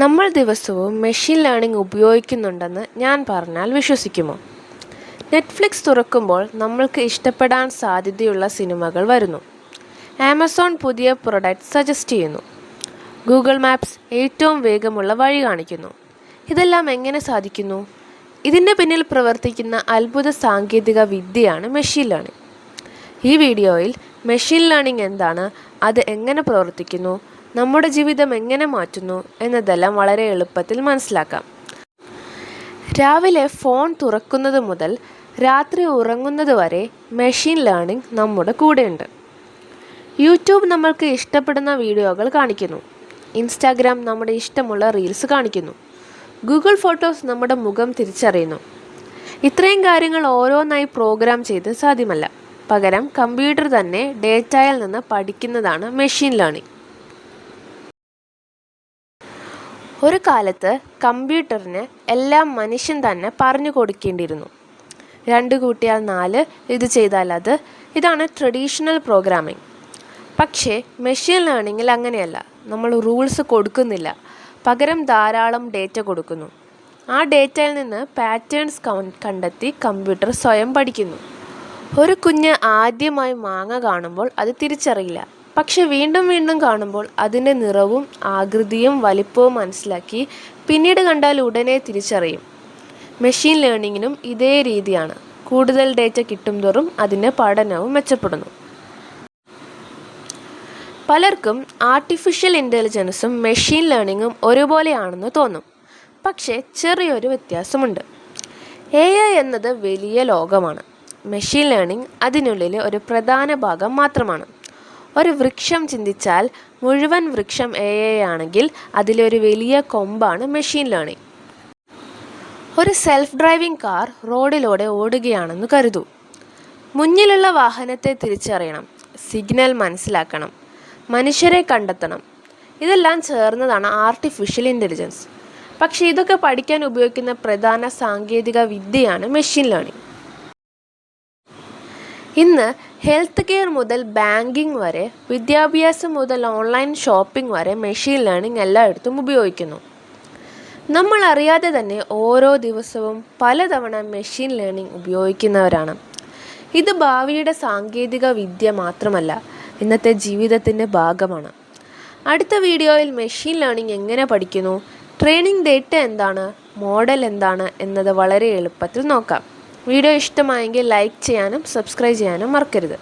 നമ്മൾ ദിവസവും machine learning ഉപയോഗിക്കുന്നുണ്ടെന്ന് ഞാൻ പറഞ്ഞാൽ വിശ്വസിക്കുമോ? നെറ്റ്ഫ്ലിക്സ് തുറക്കുമ്പോൾ നമ്മൾക്ക് ഇഷ്ടപ്പെടാൻ സാധ്യതയുള്ള സിനിമകൾ വരുന്നു. ആമസോൺ പുതിയ പ്രൊഡക്റ്റ് സജസ്റ്റ് ചെയ്യുന്നു. ഗൂഗിൾ മാപ്സ് ഏറ്റവും വേഗമുള്ള വഴി കാണിക്കുന്നു. ഇതെല്ലാം എങ്ങനെ സാധിക്കുന്നു? ഇതിൻ്റെ പിന്നിൽ പ്രവർത്തിക്കുന്ന അത്ഭുത സാങ്കേതിക വിദ്യയാണ് മെഷീൻ ലേണിംഗ്. ഈ വീഡിയോയിൽ മെഷീൻ ലേണിംഗ് എന്താണ്, അത് എങ്ങനെ പ്രവർത്തിക്കുന്നു, നമ്മുടെ ജീവിതം എങ്ങനെ മാറ്റുന്നു എന്നതെല്ലാം വളരെ എളുപ്പത്തിൽ മനസ്സിലാക്കാം. രാവിലെ ഫോൺ തുറക്കുന്നത് മുതൽ രാത്രി ഉറങ്ങുന്നത് വരെ മെഷീൻ ലേണിംഗ് നമ്മുടെ കൂടെയുണ്ട്. യൂട്യൂബ് നമ്മൾക്ക് ഇഷ്ടപ്പെടുന്ന വീഡിയോകൾ കാണിക്കുന്നു. ഇൻസ്റ്റാഗ്രാം നമ്മുടെ ഇഷ്ടമുള്ള റീൽസ് കാണിക്കുന്നു. ഗൂഗിൾ ഫോട്ടോസ് നമ്മുടെ മുഖം തിരിച്ചറിയുന്നു. ഇത്രയും കാര്യങ്ങൾ ഓരോന്നായി പ്രോഗ്രാം ചെയ്ത് സാധ്യമല്ല. പകരം കമ്പ്യൂട്ടർ തന്നെ ഡേറ്റയിൽ നിന്ന് പഠിക്കുന്നതാണ് മെഷീൻ ലേണിംഗ്. ഒരു കാലത്ത് കമ്പ്യൂട്ടറിന് എല്ലാം മനുഷ്യൻ തന്നെ പറഞ്ഞു കൊടുക്കേണ്ടിയിരുന്നു. 2 കൂട്ടിയാൽ 4, ഇത് ചെയ്താൽ അത്, ഇതാണ് ട്രഡീഷണൽ പ്രോഗ്രാമിംഗ്. പക്ഷേ മെഷീൻ ലേണിങ്ങിൽ അങ്ങനെയല്ല. നമ്മൾ റൂൾസ് കൊടുക്കുന്നില്ല, പകരം ധാരാളം ഡേറ്റ കൊടുക്കുന്നു. ആ ഡേറ്റയിൽ നിന്ന് പാറ്റേൺസ് കണ്ടെത്തി കമ്പ്യൂട്ടർ സ്വയം പഠിക്കുന്നു. ഒരു കുഞ്ഞ് ആദ്യമായി മാങ്ങ കാണുമ്പോൾ അത് തിരിച്ചറിയില്ല. പക്ഷെ വീണ്ടും വീണ്ടും കാണുമ്പോൾ അതിൻ്റെ നിറവും ആകൃതിയും വലിപ്പവും മനസ്സിലാക്കി പിന്നീട് കണ്ടാൽ ഉടനെ തിരിച്ചറിയും. മെഷീൻ ലേണിങ്ങിനും ഇതേ രീതിയാണ്. കൂടുതൽ ഡേറ്റ കിട്ടുംതോറും അതിൻ്റെ പഠനവും മെച്ചപ്പെടുന്നു. പലർക്കും ആർട്ടിഫിഷ്യൽ ഇൻ്റലിജൻസും മെഷീൻ ലേണിങ്ങും ഒരുപോലെയാണെന്ന് തോന്നും. പക്ഷേ ചെറിയൊരു വ്യത്യാസമുണ്ട്. AI എന്നത് വലിയ ലോകമാണ്. മെഷീൻ ലേണിംഗ് അതിനുള്ളിലെ ഒരു പ്രധാന ഭാഗം മാത്രമാണ്. ഒരു വൃക്ഷം ചിന്തിച്ചാൽ മുഴുവൻ വൃക്ഷം AI ആണെങ്കിൽ അതിലൊരു വലിയ കൊമ്പാണ് മെഷീൻ ലേണിംഗ്. ഒരു സെൽഫ് ഡ്രൈവിംഗ് കാർ റോഡിലൂടെ ഓടുകയാണെന്ന് കരുതൂ. മുന്നിലുള്ള വാഹനത്തെ തിരിച്ചറിയണം, സിഗ്നൽ മനസ്സിലാക്കണം, മനുഷ്യരെ കണ്ടെത്തണം. ഇതെല്ലാം ചേർന്നതാണ് ആർട്ടിഫിഷ്യൽ ഇൻ്റലിജൻസ്. പക്ഷേ ഇതൊക്കെ പഠിക്കാൻ ഉപയോഗിക്കുന്ന പ്രധാന സാങ്കേതിക വിദ്യയാണ് മെഷീൻ ലേണിംഗ്. ഇന്ന് ഹെൽത്ത് കെയർ മുതൽ ബാങ്കിങ് വരെ, വിദ്യാഭ്യാസം മുതൽ ഓൺലൈൻ ഷോപ്പിംഗ് വരെ മെഷീൻ ലേണിംഗ് എല്ലായിടത്തും ഉപയോഗിക്കുന്നു. നമ്മൾ അറിയാതെ തന്നെ ഓരോ ദിവസവും പലതവണ മെഷീൻ ലേണിംഗ് ഉപയോഗിക്കുന്നവരാണ്. ഇത് ഭാവിയുടെ സാങ്കേതിക വിദ്യ മാത്രമല്ല, ഇന്നത്തെ ജീവിതത്തിൻ്റെ ഭാഗമാണ്. അടുത്ത വീഡിയോയിൽ മെഷീൻ ലേണിംഗ് എങ്ങനെ പഠിക്കുന്നു, ട്രെയിനിങ് ഡേറ്റ എന്താണ്, മോഡൽ എന്താണ് എന്നത് വളരെ എളുപ്പത്തിൽ നോക്കാം. വീഡിയോ ഇഷ്ടമായെങ്കിൽ ലൈക്ക് ചെയ്യാനും സബ്സ്ക്രൈബ് ചെയ്യാനും മറക്കരുത്.